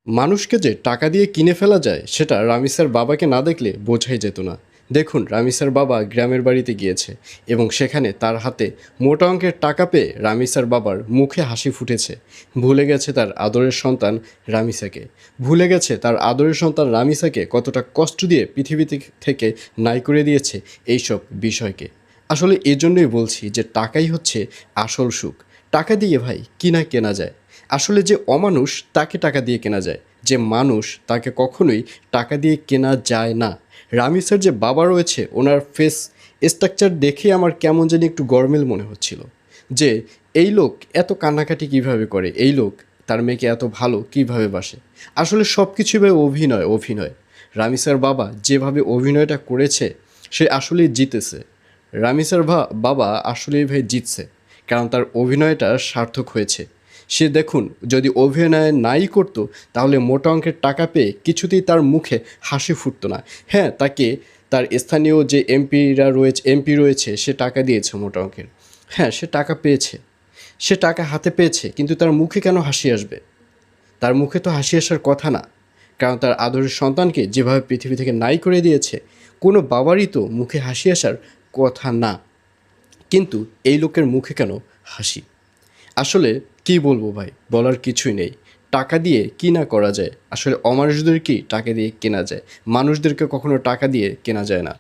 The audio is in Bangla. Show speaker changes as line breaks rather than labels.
মানুষকে যে টাকা দিয়ে কিনে ফেলা যায় সেটা রামিসার বাবাকে না দেখলে বোঝাই যেত না। দেখুন, রামিসার বাবা গ্রামের বাড়িতে গিয়েছে এবং সেখানে তার হাতে মোটা অঙ্কের টাকা পেয়ে রামিসার বাবার মুখে হাসি ফুটেছে। ভুলে গেছে তার আদরের সন্তান রামিসাকে, ভুলে গেছে তার আদরের সন্তান রামিসাকে কতটা কষ্ট দিয়ে পৃথিবী থেকে নাই করে দিয়েছে এইসব বিষয়কে। আসলে এজন্যই বলছি যে টাকাই হচ্ছে আসল সুখ। টাকা দিয়ে ভাই কিনা কেনা যায়। আসলে যে অমানুষ তাকে টাকা দিয়ে কেনা যায়, যে মানুষ তাকে কখনোই টাকা দিয়ে কেনা যায় না। রামিসার যে বাবা রয়েছে ওনার ফেস স্ট্রাকচার দেখে আমার কেমন জানি একটু গরমিল মনে হচ্ছিল যে এই লোক এত কান্নাকাটি কিভাবে করে, এই লোক তার মেয়েকে এত ভালো কিভাবে বাসে। আসলে সব কিছুই ভাই অভিনয় অভিনয়। রামিসার বাবা যেভাবে অভিনয়টা করেছে সে আসলেই জিতেছে। রামিসার বাবা আসলেই ভাই জিতছে, কারণ তার অভিনয়টা সার্থক হয়েছে। সে দেখুন, যদি অভিনয় নাই করতো তাহলে মোটা অঙ্কের টাকা পেয়ে কিছুতেই তার মুখে হাসি ফুটতো না। হ্যাঁ, তাকে তার স্থানীয় যে এমপি রয়েছে সে টাকা দিয়েছে মোটা অঙ্কের। হ্যাঁ, সে টাকা পেয়েছে, সে টাকা হাতে পেয়েছে, কিন্তু তার মুখে কেন হাসি আসবে? তার মুখে তো হাসি আসার কথা না, কারণ তার আদরের সন্তানকে যেভাবে পৃথিবী থেকে নাই করে দিয়েছে কোনো বাবারই তো মুখে হাসি আসার কথা না। কিন্তু এই লোকের মুখে কেন হাসি? আসলে কি বলবো ভাই, বলার কিছুই নেই। টাকা দিয়ে কি না করা যায়? আসলে অমানুষদের কি টাকা দিয়ে কেনা যায়? মানুষদেরকে কখনো টাকা দিয়ে কেনা যায় না।